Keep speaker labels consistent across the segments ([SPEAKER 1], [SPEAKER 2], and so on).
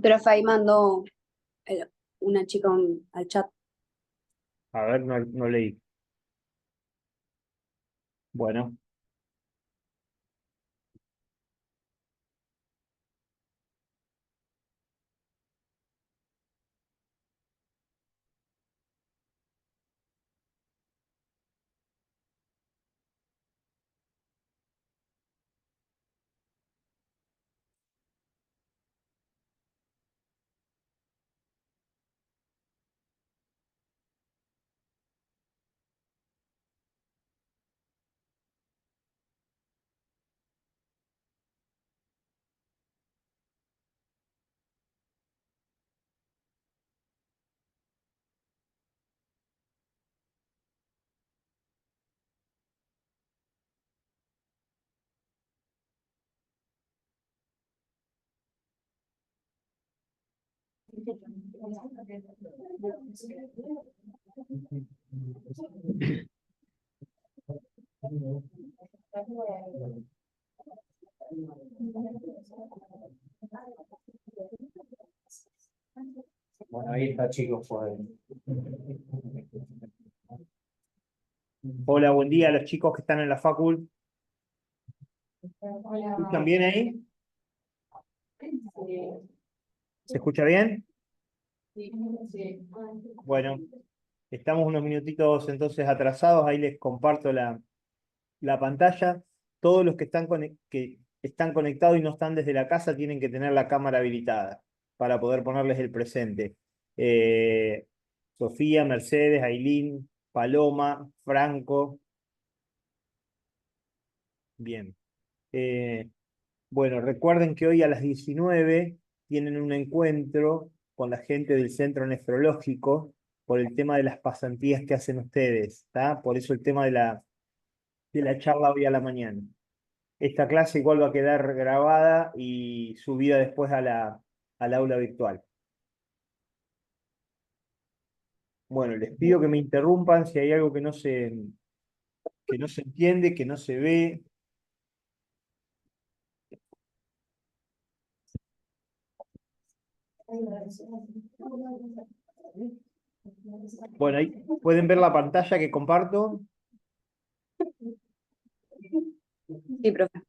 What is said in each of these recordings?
[SPEAKER 1] Profe, ahí mandó una chica al chat.
[SPEAKER 2] A ver, no, no leí. Bueno, bueno, ahí está, chicos. Pues. Hola, buen día a los chicos que están en la facul. ¿Escuchan bien ahí? ¿Se escucha bien? Bueno, estamos unos minutitos entonces atrasados. Ahí les comparto la pantalla. Todos los que están conectados y no están desde la casa tienen que tener la cámara habilitada para poder ponerles el presente. Eh, Sofía, Mercedes, Ailín, Paloma, Franco. Bien. Eh, bueno, recuerden que hoy a las 19 tienen un encuentro con la gente del Centro Nefrológico por el tema de las pasantías que hacen ustedes, ¿está? Por eso el tema de la charla hoy a la mañana. Esta clase igual va a quedar grabada y subida después al aula virtual. Bueno, les pido que me interrumpan si hay algo que no se entiende, que no se ve. Bueno, ahí pueden ver la pantalla que comparto.
[SPEAKER 1] Sí, profe.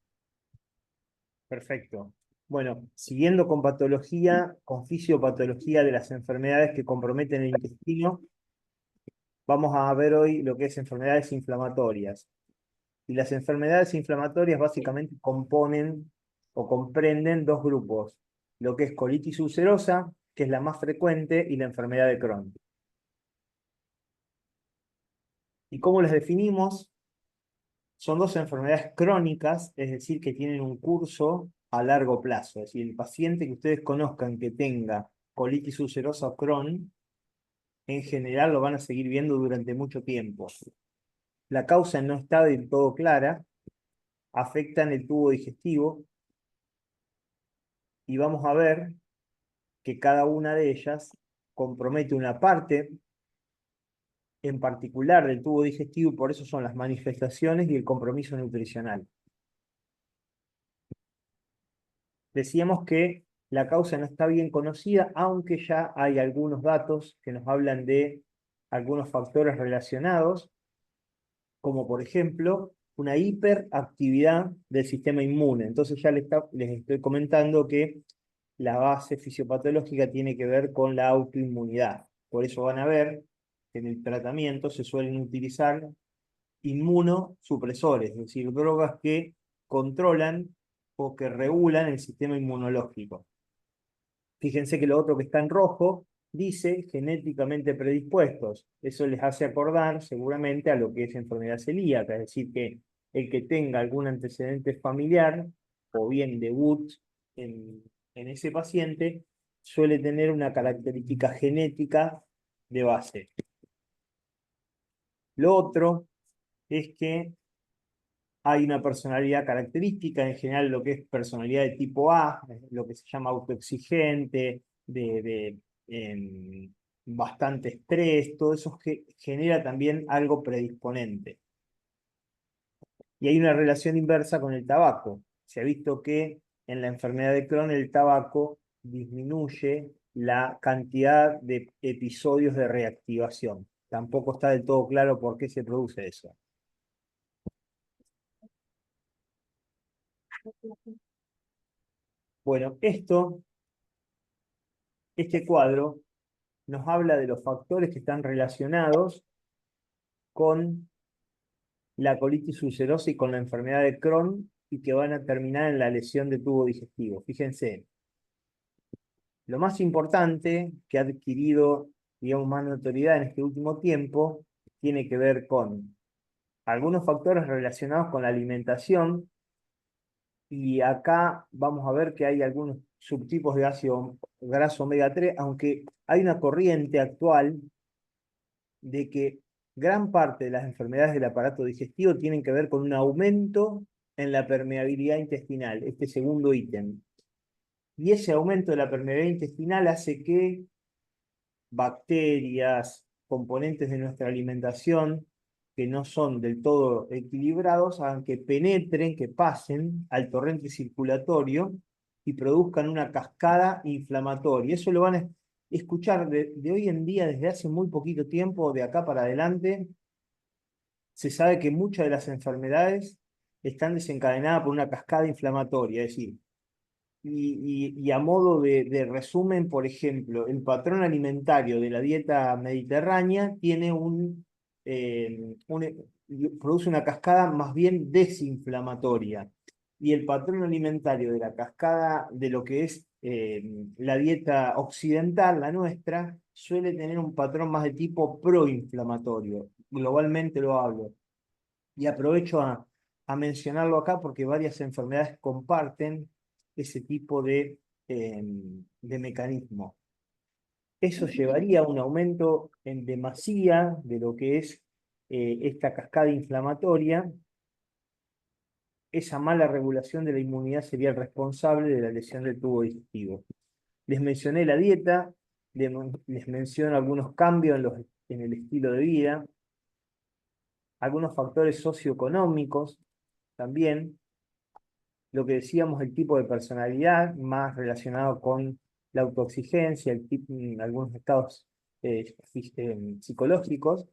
[SPEAKER 2] Perfecto. Bueno, siguiendo con patología, con fisiopatología de las enfermedades que comprometen el intestino, vamos a ver hoy lo que es enfermedades inflamatorias. Y las enfermedades inflamatorias básicamente componen o comprenden dos grupos, lo que es colitis ulcerosa, que es la más frecuente, y la enfermedad de Crohn. ¿Y cómo las definimos? Son dos enfermedades crónicas, es decir, que tienen un curso a largo plazo. Es decir, el paciente que ustedes conozcan que tenga colitis ulcerosa o Crohn, en general lo van a seguir viendo durante mucho tiempo. La causa no está del todo clara, afecta en el tubo digestivo y vamos a ver que cada una de ellas compromete una parte en particular del tubo digestivo y por eso son las manifestaciones y el compromiso nutricional. Decíamos que la causa no está bien conocida, aunque ya hay algunos datos que nos hablan de algunos factores relacionados, como por ejemplo una hiperactividad del sistema inmune. Entonces ya les estoy comentando que la base fisiopatológica tiene que ver con la autoinmunidad. Por eso van a ver que en el tratamiento se suelen utilizar inmunosupresores, es decir, drogas que controlan o que regulan el sistema inmunológico. Fíjense que lo otro que está en rojo dice genéticamente predispuestos. Eso les hace acordar seguramente a lo que es enfermedad celíaca, es decir, que el que tenga algún antecedente familiar o bien debut en ese paciente suele tener una característica genética de base. Lo otro es que hay una personalidad característica, en general lo que es personalidad de tipo A, lo que se llama autoexigente, bastante estrés, todo eso genera también algo predisponente. Y hay una relación inversa con el tabaco. Se ha visto que en la enfermedad de Crohn el tabaco disminuye la cantidad de episodios de reactivación. Tampoco está del todo claro por qué se produce eso. Bueno, este cuadro nos habla de los factores que están relacionados con la colitis ulcerosa y con la enfermedad de Crohn y que van a terminar en la lesión de tubo digestivo. Fíjense, lo más importante que ha adquirido, digamos, más notoriedad en este último tiempo tiene que ver con algunos factores relacionados con la alimentación, y acá vamos a ver que hay algunos subtipos de ácido graso omega 3, aunque hay una corriente actual de que gran parte de las enfermedades del aparato digestivo tienen que ver con un aumento en la permeabilidad intestinal, este segundo ítem. Y ese aumento de la permeabilidad intestinal hace que bacterias, componentes de nuestra alimentación que no son del todo equilibrados, hagan que penetren, que pasen al torrente circulatorio y produzcan una cascada inflamatoria. Eso lo van a escuchar de hoy en día, desde hace muy poquito tiempo, de acá para adelante. Se sabe que muchas de las enfermedades están desencadenadas por una cascada inflamatoria, es decir, y a modo de resumen, por ejemplo, el patrón alimentario de la dieta mediterránea tiene produce una cascada más bien desinflamatoria. Y el patrón alimentario de la cascada de lo que es la dieta occidental, la nuestra, suele tener un patrón más de tipo proinflamatorio. Globalmente lo hablo. Y aprovecho a mencionarlo acá porque varias enfermedades comparten ese tipo de mecanismo. Eso llevaría a un aumento en demasía de lo que es esta cascada inflamatoria. Esa mala regulación de la inmunidad sería el responsable de la lesión del tubo digestivo. Les mencioné la dieta, les menciono algunos cambios en el estilo de vida, algunos factores socioeconómicos también, lo que decíamos, el tipo de personalidad, más relacionado con la autoexigencia, algunos estados psicológicos,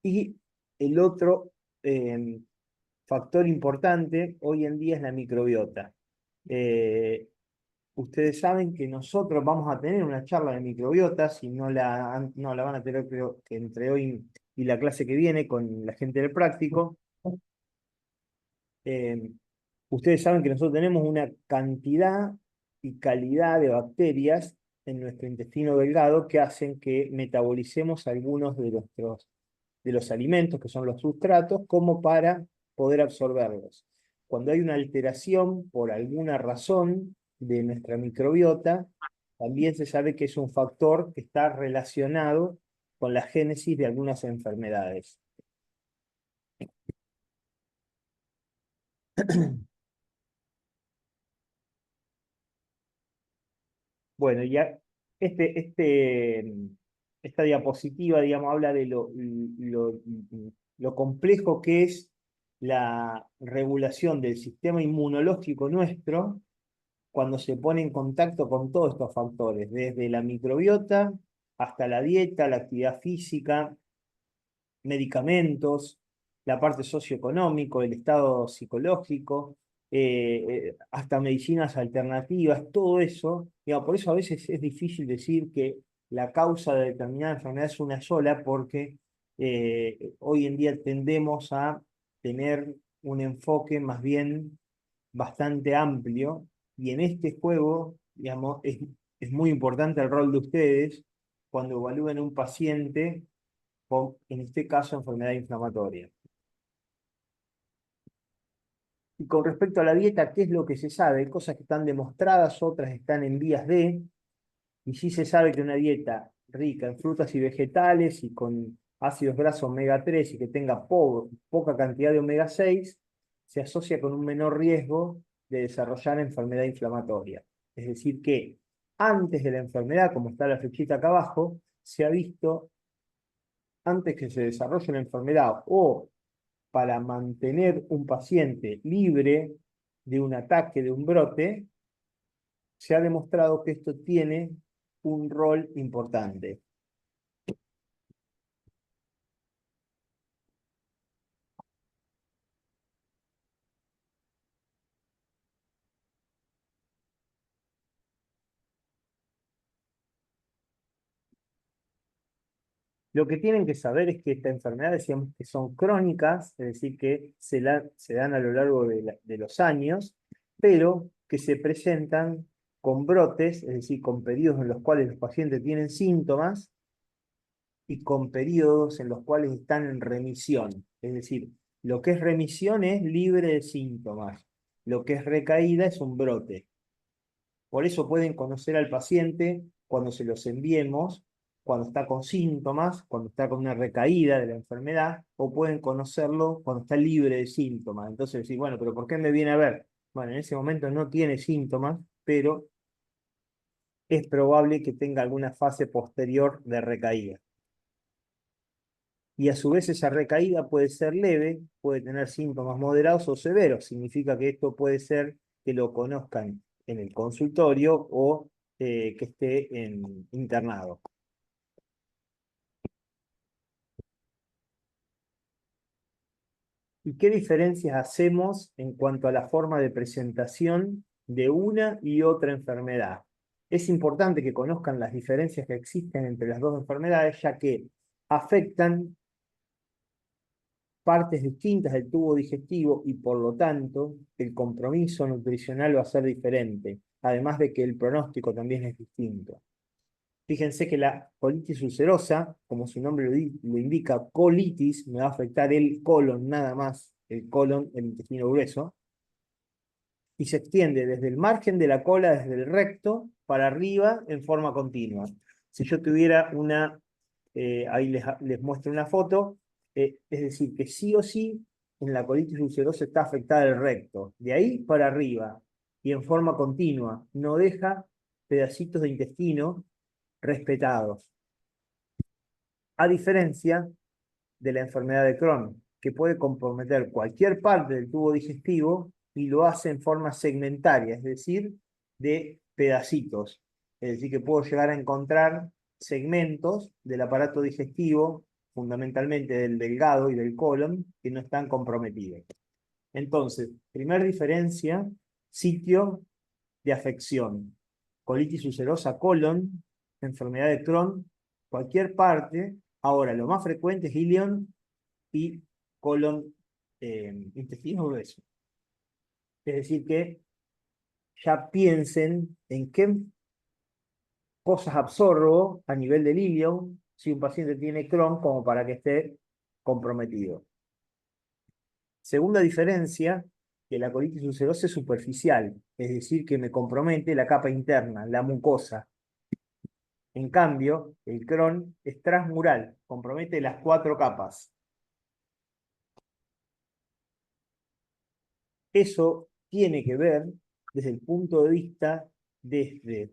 [SPEAKER 2] y el otro factor importante hoy en día es la microbiota. Eh, Ustedes saben que nosotros vamos a tener una charla de microbiota, si no la van a tener, creo que entre hoy y la clase que viene con la gente del práctico. Eh, Ustedes saben que nosotros tenemos una cantidad y calidad de bacterias en nuestro intestino delgado que hacen que metabolicemos algunos de los alimentos, que son los sustratos, como para poder absorberlos. Cuando hay una alteración por alguna razón de nuestra microbiota, también se sabe que es un factor que está relacionado con la génesis de algunas enfermedades. Bueno, ya esta diapositiva, digamos, habla de lo complejo que es la regulación del sistema inmunológico nuestro cuando se pone en contacto con todos estos factores, desde la microbiota hasta la dieta, la actividad física, medicamentos, la parte socioeconómica, el estado psicológico, hasta medicinas alternativas, todo eso. Digamos, por eso a veces es difícil decir que la causa de determinada enfermedad es una sola, porque hoy en día tendemos a tener un enfoque más bien bastante amplio, y en este juego, digamos, es muy importante el rol de ustedes cuando evalúen un paciente con, en este caso, enfermedad inflamatoria. Y con respecto a la dieta, ¿qué es lo que se sabe? Hay cosas que están demostradas, otras están en vías de, y sí se sabe que una dieta rica en frutas y vegetales y con ácidos grasos omega 3 y que tenga poca cantidad de omega 6 se asocia con un menor riesgo de desarrollar enfermedad inflamatoria. Es decir que antes de la enfermedad, como está la flechita acá abajo, se ha visto, antes que se desarrolle la enfermedad o para mantener un paciente libre de un ataque, de un brote, se ha demostrado que esto tiene un rol importante. Lo que tienen que saber es que estas enfermedades, decíamos que son crónicas, es decir, que se dan a lo largo de los años, pero que se presentan con brotes, es decir, con periodos en los cuales los pacientes tienen síntomas y con periodos en los cuales están en remisión. Es decir, lo que es remisión es libre de síntomas, lo que es recaída es un brote. Por eso pueden conocer al paciente cuando se los enviemos, cuando está con síntomas, cuando está con una recaída de la enfermedad, o pueden conocerlo cuando está libre de síntomas. Entonces decir, bueno, pero ¿por qué me viene a ver? Bueno, en ese momento no tiene síntomas, pero es probable que tenga alguna fase posterior de recaída. Y a su vez esa recaída puede ser leve, puede tener síntomas moderados o severos. Significa que esto puede ser que lo conozcan en el consultorio o que esté internado. ¿Y qué diferencias hacemos en cuanto a la forma de presentación de una y otra enfermedad? Es importante que conozcan las diferencias que existen entre las dos enfermedades, ya que afectan partes distintas del tubo digestivo y por lo tanto el compromiso nutricional va a ser diferente, además de que el pronóstico también es distinto. Fíjense que la colitis ulcerosa, como su nombre lo indica, colitis, me va a afectar el colon nada más, el colon, el intestino grueso, y se extiende desde el margen de la cola, desde el recto, para arriba en forma continua. Si yo tuviera ahí les muestro una foto, es decir, que sí o sí en la colitis ulcerosa está afectada el recto, de ahí para arriba, y en forma continua, no deja pedacitos de intestino respetados. A diferencia de la enfermedad de Crohn, que puede comprometer cualquier parte del tubo digestivo y lo hace en forma segmentaria, es decir, de pedacitos. Es decir, que puedo llegar a encontrar segmentos del aparato digestivo, fundamentalmente del delgado y del colon, que no están comprometidos. Entonces, primera diferencia, sitio de afección. Colitis ulcerosa colon, enfermedad de Crohn, cualquier parte. Ahora, lo más frecuente es ilion y colon, intestino grueso. Es decir, que ya piensen en qué cosas absorbo a nivel del ilion si un paciente tiene Crohn como para que esté comprometido. Segunda diferencia, que la colitis ulcerosa es superficial, es decir, que me compromete la capa interna, la mucosa. En cambio, el Crohn es transmural, compromete las 4 capas. Eso tiene que ver desde el punto de vista desde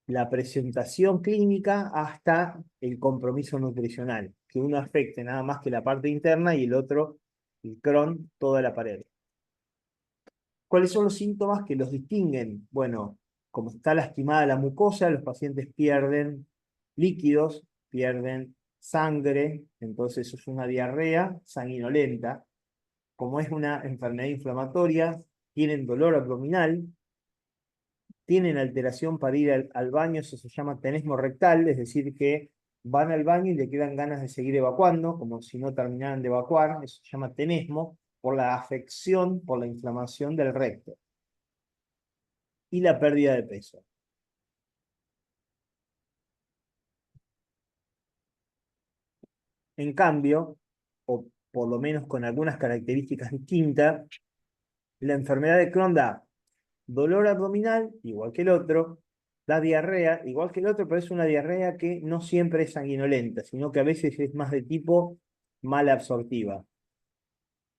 [SPEAKER 2] la presentación clínica hasta el compromiso nutricional, que uno afecte nada más que la parte interna y el otro, el Crohn, toda la pared. ¿Cuáles son los síntomas que los distinguen? Bueno, como está lastimada la mucosa, los pacientes pierden líquidos, pierden sangre, entonces eso es una diarrea sanguinolenta. Como es una enfermedad inflamatoria, tienen dolor abdominal, tienen alteración para ir al baño, eso se llama tenesmo rectal, es decir, que van al baño y le quedan ganas de seguir evacuando, como si no terminaran de evacuar, eso se llama tenesmo, por la afección, por la inflamación del recto. Y la pérdida de peso. En cambio, o por lo menos con algunas características distintas, la enfermedad de Crohn da dolor abdominal, igual que el otro, da diarrea, igual que el otro, pero es una diarrea que no siempre es sanguinolenta, sino que a veces es más de tipo malabsortiva.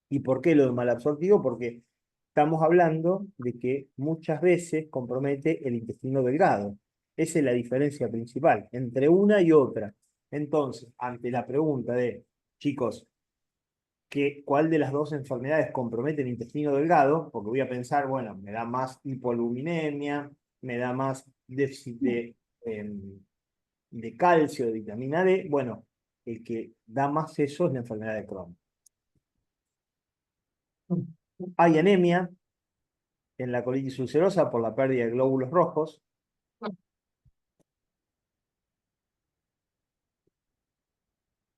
[SPEAKER 2] ¿Y por qué lo de malabsortivo? Porque estamos hablando de que muchas veces compromete el intestino delgado. Esa es la diferencia principal entre una y otra. Entonces, ante la pregunta de, chicos, ¿cuál de las dos enfermedades compromete el intestino delgado? Porque voy a pensar, bueno, me da más hipoluminemia, me da más déficit de calcio, de vitamina D. Bueno, el que da más eso es la enfermedad de Crohn. Hay anemia en la colitis ulcerosa por la pérdida de glóbulos rojos.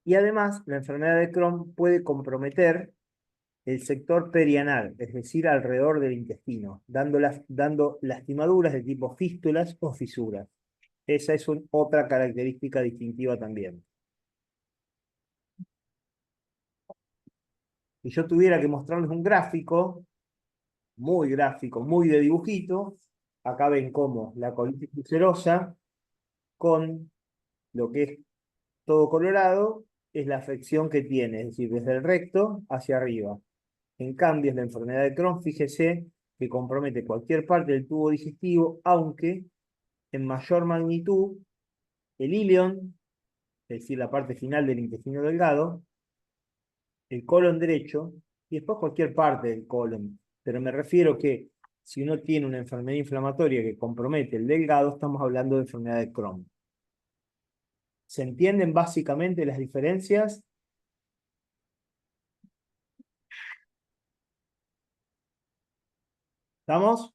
[SPEAKER 2] Y además, la enfermedad de Crohn puede comprometer el sector perianal, es decir, alrededor del intestino, dando lastimaduras de tipo fístulas o fisuras. Esa es otra característica distintiva también. Si yo tuviera que mostrarles un gráfico, muy de dibujito, acá ven cómo la colitis ulcerosa con lo que es todo colorado es la afección que tiene, es decir, desde el recto hacia arriba. En cambio, la enfermedad de Crohn, fíjese que compromete cualquier parte del tubo digestivo, aunque en mayor magnitud el ilion, es decir, la parte final del intestino delgado, el colon derecho y después cualquier parte del colon. Pero me refiero que si uno tiene una enfermedad inflamatoria que compromete el delgado, estamos hablando de enfermedad de Crohn. ¿Se entienden básicamente las diferencias? ¿Estamos?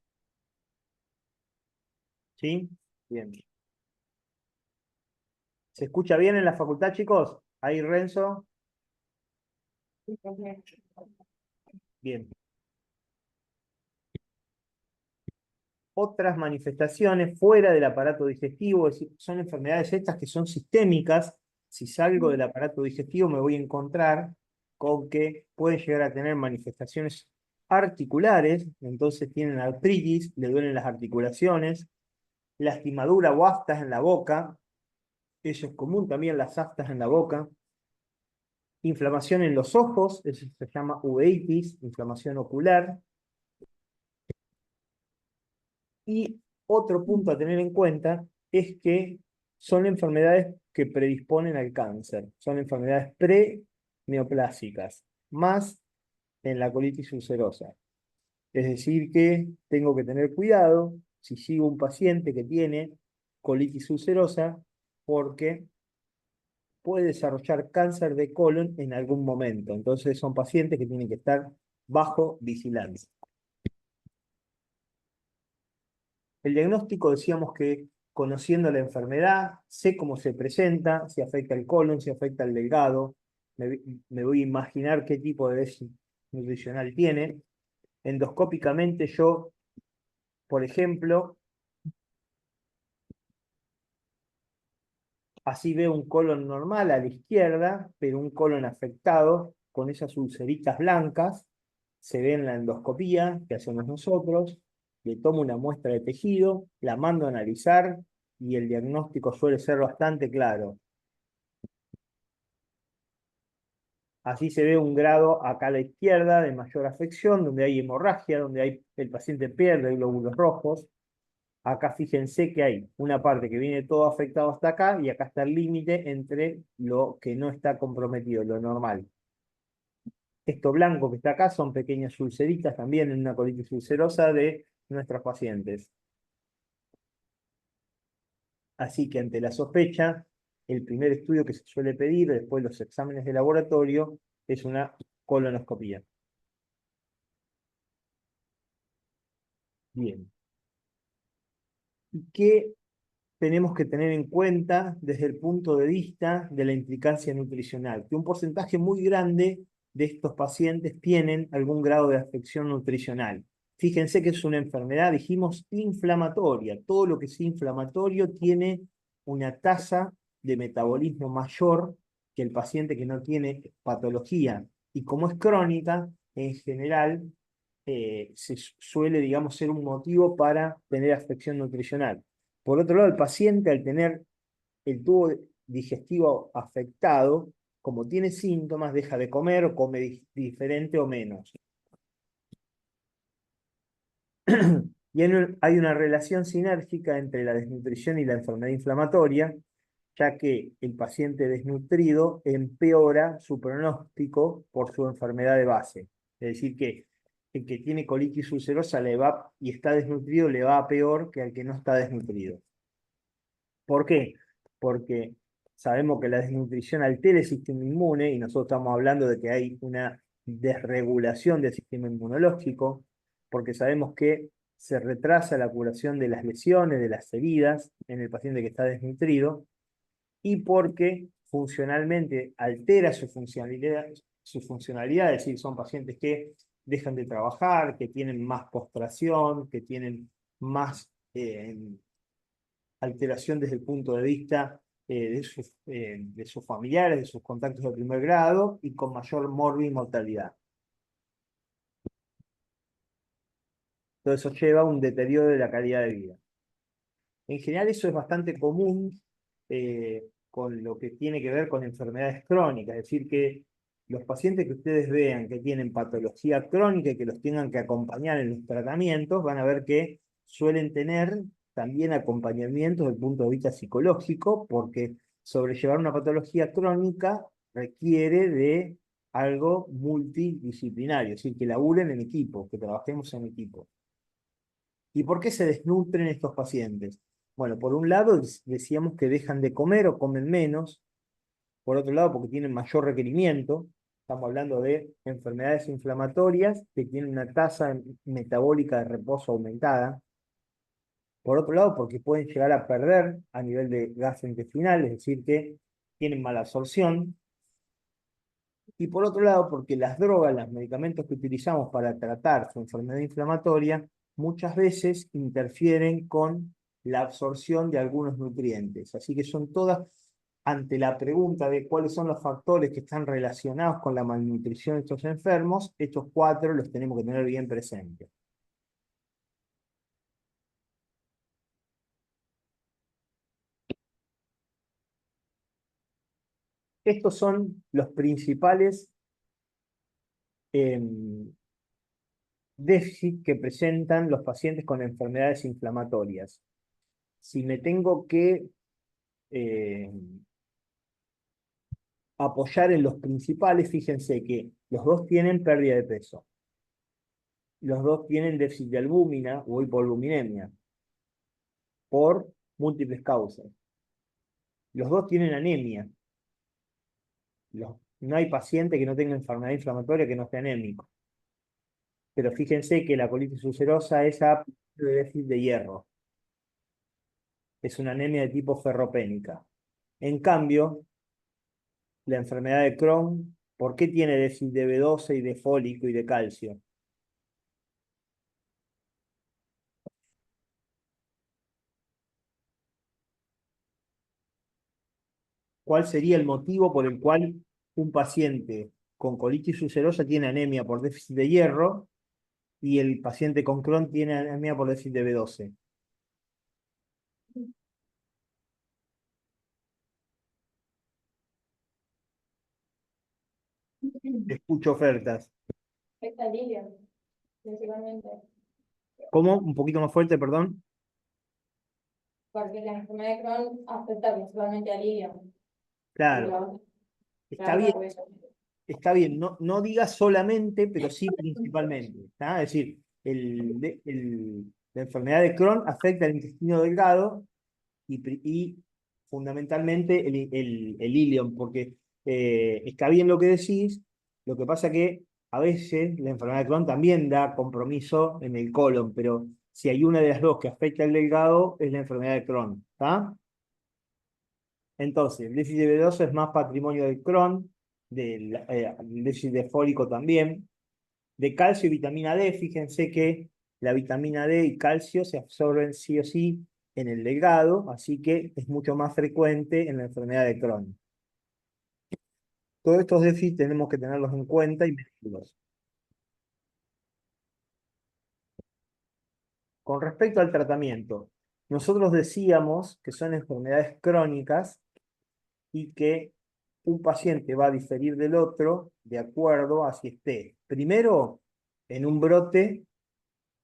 [SPEAKER 2] ¿Sí? Bien. ¿Se escucha bien en la facultad, chicos? Ahí, Renzo. Bien. Otras manifestaciones fuera del aparato digestivo, es decir, son enfermedades estas que son sistémicas. Si salgo del aparato digestivo me voy a encontrar con que pueden llegar a tener manifestaciones articulares, entonces tienen artritis, le duelen las articulaciones, lastimadura o aftas en la boca, eso es común también, las aftas en la boca, inflamación en los ojos, eso se llama uveitis, inflamación ocular. Y otro punto a tener en cuenta es que son enfermedades que predisponen al cáncer, son enfermedades pre-neoplásicas, más en la colitis ulcerosa. Es decir, que tengo que tener cuidado si sigo un paciente que tiene colitis ulcerosa, porque puede desarrollar cáncer de colon en algún momento. Entonces son pacientes que tienen que estar bajo vigilancia. El diagnóstico, decíamos que conociendo la enfermedad, sé cómo se presenta, si afecta el colon, si afecta el delgado, me voy a imaginar qué tipo de déficit nutricional tiene. Endoscópicamente yo, por ejemplo, así veo un colon normal a la izquierda, pero un colon afectado con esas ulceritas blancas, se ve en la endoscopía que hacemos nosotros, le tomo una muestra de tejido, la mando a analizar y el diagnóstico suele ser bastante claro. Así se ve un grado acá a la izquierda de mayor afección, donde hay hemorragia, donde el paciente pierde glóbulos rojos. Acá fíjense que hay una parte que viene todo afectado hasta acá y acá está el límite entre lo que no está comprometido, lo normal. Esto blanco que está acá son pequeñas ulceritas también en una colitis ulcerosa de nuestros pacientes. Así que ante la sospecha, el primer estudio que se suele pedir después de los exámenes de laboratorio es una colonoscopía. Bien. ¿Y qué tenemos que tener en cuenta desde el punto de vista de la implicancia nutricional? Que un porcentaje muy grande de estos pacientes tienen algún grado de afección nutricional. Fíjense que es una enfermedad, dijimos, inflamatoria. Todo lo que es inflamatorio tiene una tasa de metabolismo mayor que el paciente que no tiene patología. Y como es crónica, en general, se suele, digamos, ser un motivo para tener afección nutricional. Por otro lado, el paciente al tener el tubo digestivo afectado, como tiene síntomas, deja de comer o come diferente o menos. Y hay una relación sinérgica entre la desnutrición y la enfermedad inflamatoria, ya que el paciente desnutrido empeora su pronóstico por su enfermedad de base. Es decir, que el que tiene colitis ulcerosa y está desnutrido le va peor que al que no está desnutrido. ¿Por qué? Porque sabemos que la desnutrición altera el sistema inmune y nosotros estamos hablando de que hay una desregulación del sistema inmunológico, porque sabemos que se retrasa la curación de las lesiones, de las heridas en el paciente que está desnutrido, y porque funcionalmente altera su funcionalidad, es decir, son pacientes que dejan de trabajar, que tienen más postración, que tienen más alteración desde el punto de vista de sus familiares, de sus contactos de primer grado y con mayor mortalidad. Todo eso lleva a un deterioro de la calidad de vida. En general eso es bastante común con lo que tiene que ver con enfermedades crónicas, es decir, que los pacientes que ustedes vean que tienen patología crónica y que los tengan que acompañar en los tratamientos, van a ver que suelen tener también acompañamiento desde el punto de vista psicológico, porque sobrellevar una patología crónica requiere de algo multidisciplinario, es decir, que laburen en equipo, que trabajemos en equipo. ¿Y por qué se desnutren estos pacientes? Bueno, por un lado decíamos que dejan de comer o comen menos, por otro lado porque tienen mayor requerimiento, estamos hablando de enfermedades inflamatorias que tienen una tasa metabólica de reposo aumentada, por otro lado porque pueden llegar a perder a nivel de gas intestinal, es decir, que tienen mala absorción, y por otro lado porque las drogas, los medicamentos que utilizamos para tratar su enfermedad inflamatoria, muchas veces interfieren con la absorción de algunos nutrientes. Así que son todas, ante la pregunta de cuáles son los factores que están relacionados con la malnutrición de estos enfermos, estos cuatro los tenemos que tener bien presentes. Estos son los principales déficits que presentan los pacientes con enfermedades inflamatorias. Si me tengo que apoyar en los principales, fíjense que los dos tienen pérdida de peso. Los dos tienen déficit de albúmina o hipoalbuminemia por múltiples causas. Los dos tienen anemia. No hay paciente que no tenga enfermedad inflamatoria que no esté anémico. Pero fíjense que la colitis ulcerosa es de déficit de hierro. Es una anemia de tipo ferropénica. En cambio, la enfermedad de Crohn, ¿por qué tiene déficit de B12 y de fólico y de calcio? ¿Cuál sería el motivo por el cual un paciente con colitis ulcerosa tiene anemia por déficit de hierro y el paciente con Crohn tiene anemia por déficit de B12? Escucho ofertas.
[SPEAKER 3] Afecta al hígado, principalmente,
[SPEAKER 2] ¿Cómo? Un poquito más fuerte, perdón.
[SPEAKER 3] porque la enfermedad de Crohn afecta principalmente al hígado.
[SPEAKER 2] Claro, está bien,
[SPEAKER 3] Por eso.
[SPEAKER 2] está bien. No digas solamente, pero sí principalmente. ¿Está? Es decir, la enfermedad de Crohn afecta al intestino delgado y fundamentalmente el ilion, porque está bien lo que decís, lo que pasa que a veces la enfermedad de Crohn también da compromiso en el colon, pero si hay una de las dos que afecta al delgado, es la enfermedad de Crohn, ¿está? Entonces, el déficit de B12 es más patrimonio del Crohn, el déficit de fólico también, de calcio y vitamina D, fíjense que la vitamina D y calcio se absorben sí o sí en el delgado, así que es mucho más frecuente en la enfermedad de Crohn. Todos estos déficits tenemos que tenerlos en cuenta y medirlos. Con respecto al tratamiento, nosotros decíamos que son enfermedades crónicas y que un paciente va a diferir del otro de acuerdo a si esté, primero, en un brote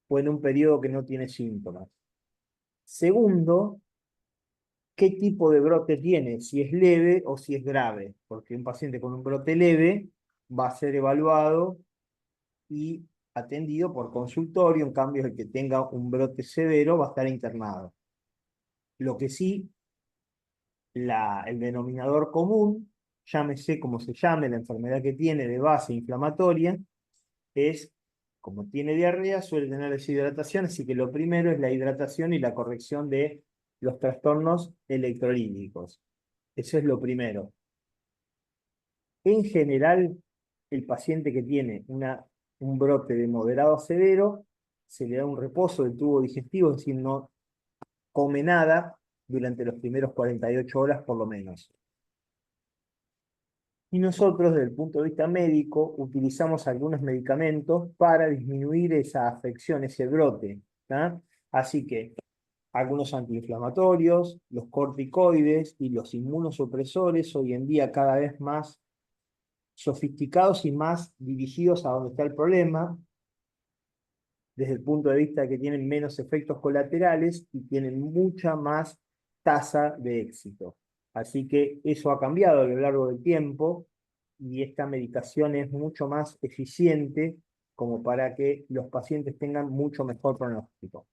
[SPEAKER 2] o en un periodo que no tiene síntomas. Segundo, ¿qué tipo de brote tiene? Si es leve o si es grave, porque un paciente con un brote leve va a ser evaluado y atendido por consultorio, en cambio el que tenga un brote severo va a estar internado. Lo que sí, el denominador común, llámese como se llame la enfermedad que tiene de base inflamatoria, es, como tiene diarrea, suele tener deshidratación, así que lo primero es la hidratación y la corrección de los trastornos electrolíticos. Eso es lo primero. En general, el paciente que tiene un brote de moderado a severo, se le da un reposo del tubo digestivo, es decir, no come nada durante los primeros 48 horas por lo menos. Y nosotros, desde el punto de vista médico, utilizamos algunos medicamentos para disminuir esa afección, ese brote, ¿tá? Así que algunos antiinflamatorios, los corticoides y los inmunosupresores, hoy en día cada vez más sofisticados y más dirigidos a donde está el problema, desde el punto de vista de que tienen menos efectos colaterales y tienen mucha más tasa de éxito. Así que eso ha cambiado a lo largo del tiempo y esta medicación es mucho más eficiente como para que los pacientes tengan mucho mejor pronóstico.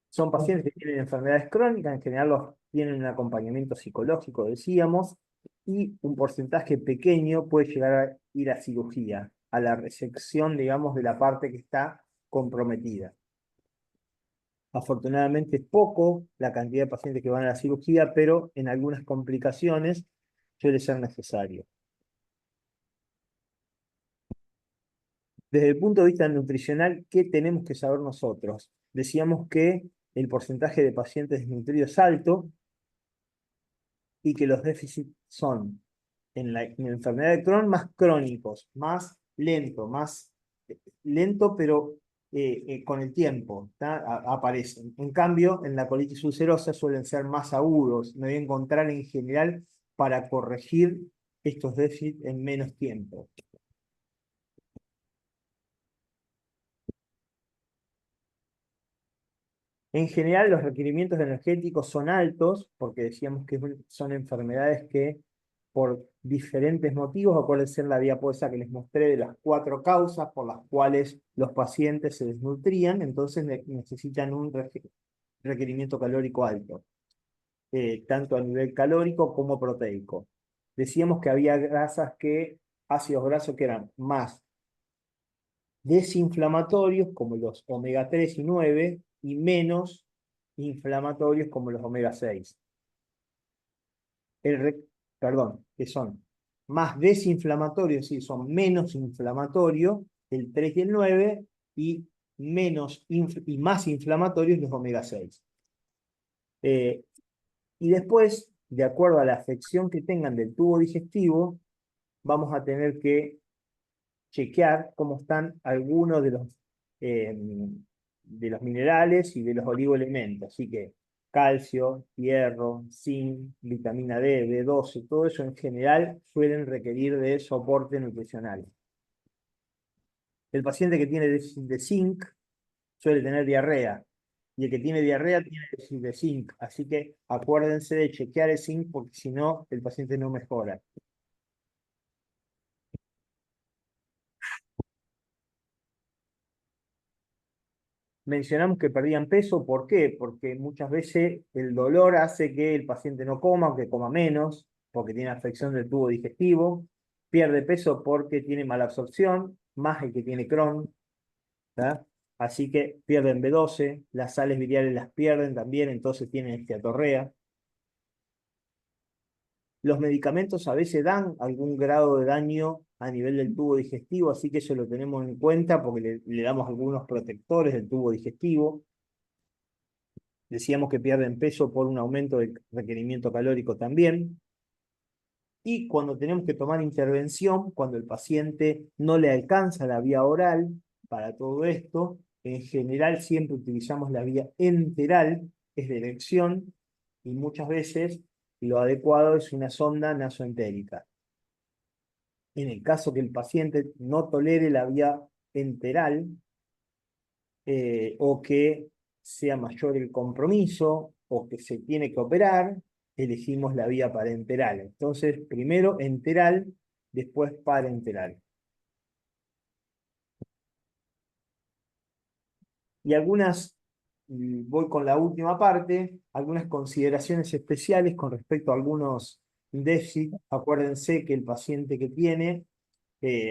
[SPEAKER 2] Son pacientes que tienen enfermedades crónicas, en general tienen un acompañamiento psicológico, decíamos, y un porcentaje pequeño puede llegar a ir a cirugía, a la resección, digamos, de la parte que está comprometida. Afortunadamente es poco la cantidad de pacientes que van a la cirugía, pero en algunas complicaciones suele ser necesario. Desde el punto de vista nutricional, ¿qué tenemos que saber nosotros? Decíamos que el porcentaje de pacientes desnutridos es alto y que los déficits son en la enfermedad de Crohn más crónicos, más lento, pero con el tiempo aparecen. En cambio, en la colitis ulcerosa suelen ser más agudos. Me voy a encontrar en general para corregir estos déficits en menos tiempo. En general, los requerimientos energéticos son altos, porque decíamos que son enfermedades que, por diferentes motivos, acuérdense en la diapositiva que les mostré de las 4 causas por las cuales los pacientes se desnutrían, entonces necesitan un requerimiento calórico alto, tanto a nivel calórico como proteico. Decíamos que había ácidos grasos que eran más desinflamatorios, como los omega 3 y 9, y menos inflamatorios, como los omega 6. Perdón, que son más desinflamatorios, sí, son menos inflamatorios, el 3 y el 9, y más inflamatorios los omega 6. Y después, de acuerdo a la afección que tengan del tubo digestivo, vamos a tener que chequear cómo están algunos de los minerales y de los oligoelementos. Así que calcio, hierro, zinc, vitamina D, B12, todo eso en general suelen requerir de soporte nutricional. El paciente que tiene déficit de zinc suele tener diarrea. Y el que tiene diarrea tiene déficit de zinc. Así que acuérdense de chequear el zinc porque si no, el paciente no mejora. Mencionamos que perdían peso, ¿por qué? Porque muchas veces el dolor hace que el paciente no coma o que coma menos, porque tiene afección del tubo digestivo, pierde peso porque tiene mala absorción, más el que tiene Crohn, ¿tá? Así que pierden B12, las sales biliares las pierden también, entonces tienen esteatorrea. Los medicamentos a veces dan algún grado de daño a nivel del tubo digestivo, así que eso lo tenemos en cuenta porque le damos algunos protectores del tubo digestivo. Decíamos que pierden peso por un aumento del requerimiento calórico también. Y cuando tenemos que tomar intervención, cuando el paciente no le alcanza la vía oral para todo esto, en general siempre utilizamos la vía enteral, es de elección, y muchas veces lo adecuado es una sonda nasoentérica. En el caso que el paciente no tolere la vía enteral, o que sea mayor el compromiso, o que se tiene que operar, elegimos la vía parenteral. Entonces, primero enteral, después parenteral. Y voy con la última parte, algunas consideraciones especiales con respecto a algunos déficits. Acuérdense que el paciente que tiene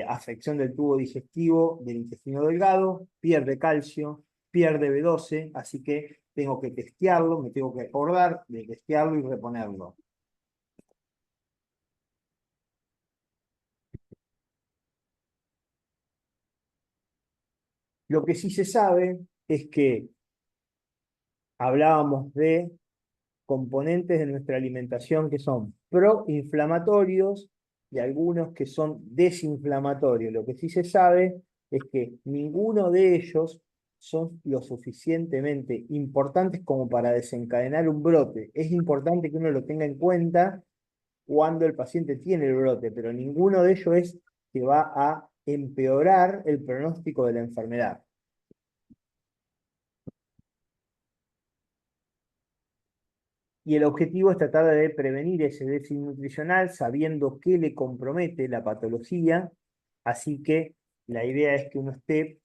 [SPEAKER 2] afección del tubo digestivo, del intestino delgado, pierde calcio, pierde B12, así que tengo que testearlo, me tengo que acordar de testearlo y reponerlo. Lo que sí se sabe es que hablábamos de componentes de nuestra alimentación que son proinflamatorios y algunos que son desinflamatorios. Lo que sí se sabe es que ninguno de ellos son lo suficientemente importantes como para desencadenar un brote. Es importante que uno lo tenga en cuenta cuando el paciente tiene el brote, pero ninguno de ellos es que va a empeorar el pronóstico de la enfermedad. Y el objetivo es tratar de prevenir ese déficit nutricional sabiendo qué le compromete la patología. Así que la idea es que uno esté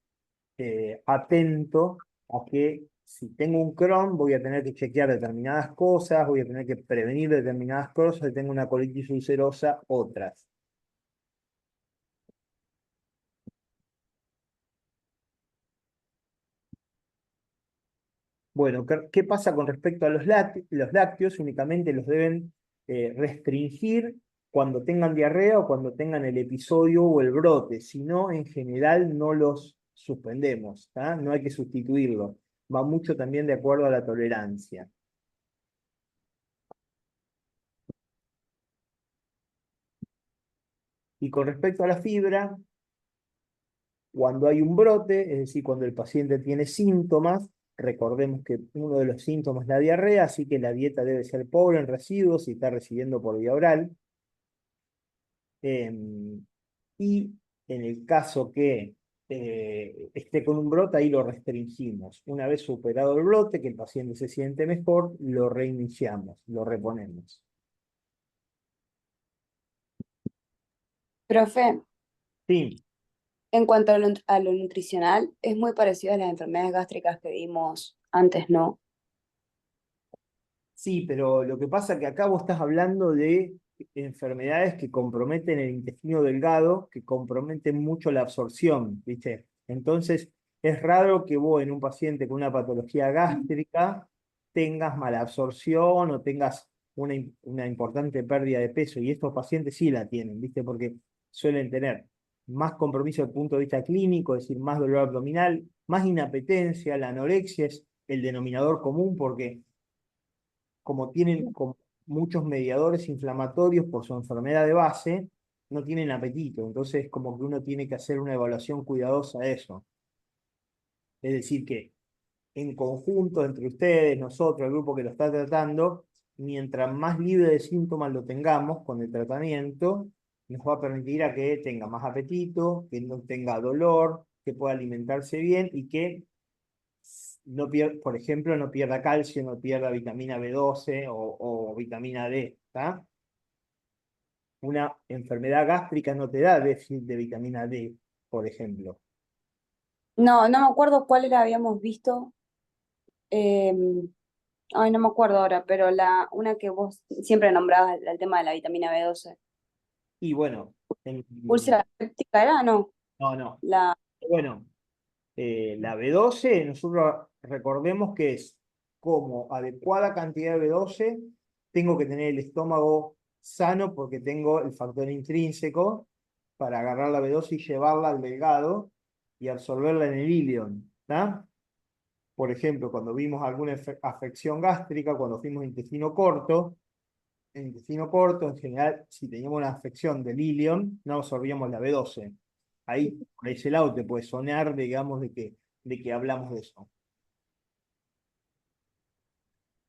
[SPEAKER 2] atento a que si tengo un Crohn voy a tener que chequear determinadas cosas, voy a tener que prevenir determinadas cosas, si tengo una colitis ulcerosa, otras. Bueno, ¿qué pasa con respecto a los lácteos? Únicamente los deben restringir cuando tengan diarrea o cuando tengan el episodio o el brote. Si no, en general no los suspendemos, ¿tá? No hay que sustituirlo. Va mucho también de acuerdo a la tolerancia. Y con respecto a la fibra, cuando hay un brote, es decir, cuando el paciente tiene síntomas, recordemos que uno de los síntomas es la diarrea, así que la dieta debe ser pobre en residuos si está recibiendo por vía oral. Y en el caso que esté con un brote, ahí lo restringimos. Una vez superado el brote, que el paciente se siente mejor, lo reiniciamos, lo reponemos.
[SPEAKER 1] Profe,
[SPEAKER 2] Sí,
[SPEAKER 1] en cuanto a lo nutricional, es muy parecido a las enfermedades gástricas que vimos antes, ¿no?
[SPEAKER 2] sí, pero lo que pasa es que acá vos estás hablando de enfermedades que comprometen el intestino delgado, que comprometen mucho la absorción, ¿viste? Entonces, es raro que vos en un paciente con una patología gástrica tengas mala absorción o tengas una importante pérdida de peso, y estos pacientes sí la tienen, ¿viste? Porque suelen tener más compromiso desde el punto de vista clínico, es decir, más dolor abdominal, más inapetencia, la anorexia es el denominador común porque como tienen muchos mediadores inflamatorios por su enfermedad de base, no tienen apetito. Entonces, como que uno tiene que hacer una evaluación cuidadosa de eso. Es decir, que en conjunto entre ustedes, nosotros, el grupo que lo está tratando, mientras más libre de síntomas lo tengamos con el tratamiento, nos va a permitir a que tenga más apetito, que no tenga dolor, que pueda alimentarse bien y que no por ejemplo, no pierda calcio, no pierda vitamina B12 o vitamina D, ¿está? Una enfermedad gástrica no te da déficit de vitamina D, por ejemplo.
[SPEAKER 1] No, no me acuerdo cuál era, habíamos visto. eh, Ay, no me acuerdo ahora, pero una que vos siempre nombrabas el tema de la vitamina B12.
[SPEAKER 2] Y bueno,
[SPEAKER 1] ¿Úlcera péptica era? No.
[SPEAKER 2] no, no.
[SPEAKER 1] La,
[SPEAKER 2] Bueno, la B12, nosotros recordemos que es como adecuada cantidad de B12, tengo que tener el estómago sano porque tengo el factor intrínseco para agarrar la B12 y llevarla al delgado y absorberla en el ilion, ¿está? Por ejemplo, cuando vimos alguna afección gástrica, cuando fuimos intestino corto, en general, si teníamos una afección del ilion, no absorbíamos la B12. Ahí, por ese lado, te puede sonar, digamos, de que hablamos de eso.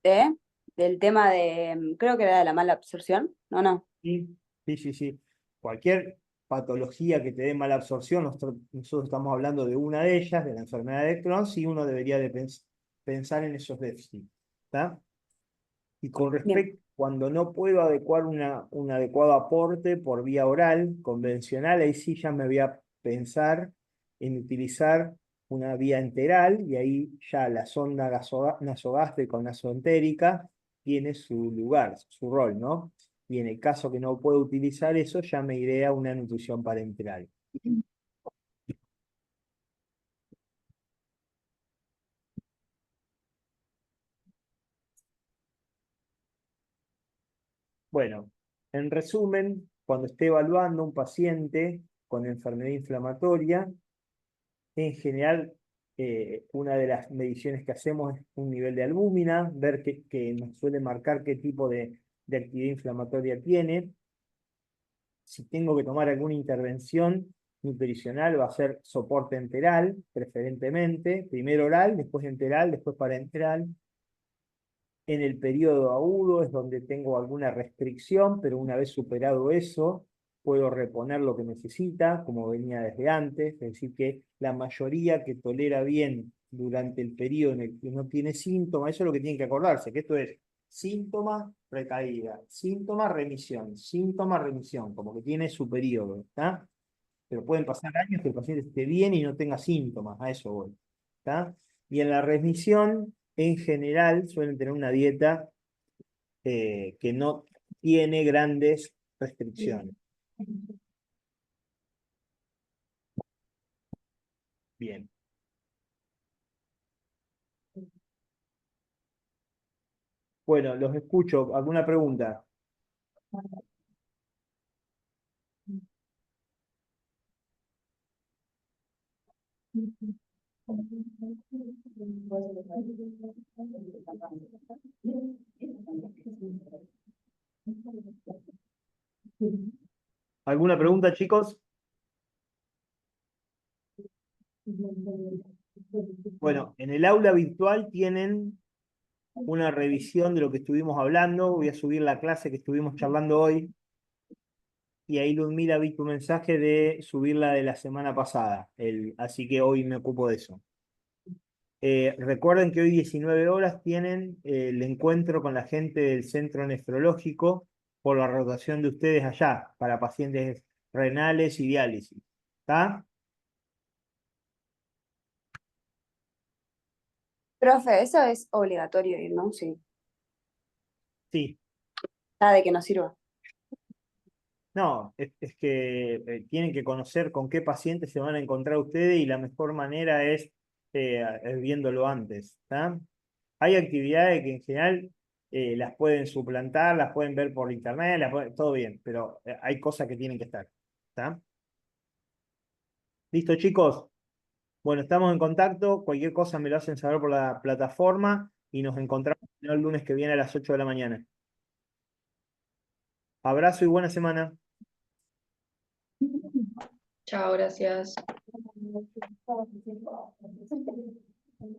[SPEAKER 1] de, del tema de, creo que era de la mala absorción. No, no.
[SPEAKER 2] Sí, sí, sí, sí. Cualquier patología que te dé mala absorción, nosotros estamos hablando de una de ellas, de la enfermedad de Crohn, y uno debería de pensar en esos déficits. ¿Está? Y con
[SPEAKER 1] Bien.
[SPEAKER 2] respecto, cuando no puedo adecuar un adecuado aporte por vía oral convencional, ahí sí ya me voy a pensar en utilizar una vía enteral, y ahí ya la sonda nasogástrica o nasoentérica tiene su lugar, su rol, ¿no? Y en el caso que no puedo utilizar eso, ya me iré a una nutrición parenteral. Bueno, en resumen, cuando esté evaluando un paciente con enfermedad inflamatoria, en general, una de las mediciones que hacemos es un nivel de albúmina, ver que nos suele marcar qué tipo de actividad inflamatoria tiene. Si tengo que tomar alguna intervención nutricional, va a ser soporte enteral, preferentemente, primero oral, después enteral, después parenteral. En el periodo agudo es donde tengo alguna restricción, pero una vez superado eso, puedo reponer lo que necesita, como venía desde antes, es decir, que la mayoría que tolera bien durante el periodo en el que no tiene síntomas, eso es lo que tienen que acordarse, que esto es síntoma, recaída, síntoma, remisión, como que tiene su periodo, ¿está? Pero pueden pasar años que el paciente esté bien y no tenga síntomas, a eso voy, ¿está? Y en la remisión, en general, suelen tener una dieta que no tiene grandes restricciones. Bien. Bueno, los escucho. ¿Alguna pregunta? ¿Alguna pregunta, chicos? Bueno, en el aula virtual tienen una revisión de lo que estuvimos hablando. Voy a subir la clase que estuvimos charlando hoy. Y ahí Ludmila vi tu mensaje de subirla de la semana pasada. Así que hoy me ocupo de eso. Recuerden que hoy 19 horas tienen el encuentro con la gente del centro nefrológico por la rotación de ustedes allá para pacientes renales y diálisis. ¿Está?
[SPEAKER 1] Profe, eso es obligatorio ir, ¿no? Sí.
[SPEAKER 2] Sí.
[SPEAKER 1] Nada de que nos sirva.
[SPEAKER 2] No, es que tienen que conocer con qué pacientes se van a encontrar ustedes y la mejor manera es viéndolo antes. ¿Está? Hay actividades que en general las pueden suplantar, las pueden ver por internet, todo bien, pero hay cosas que tienen que estar. ¿Está? ¿Listo, chicos? Bueno, estamos en contacto. Cualquier cosa me lo hacen saber por la plataforma y nos encontramos el lunes que viene a las 8 de la mañana. Abrazo y buena semana.
[SPEAKER 3] Chao, gracias.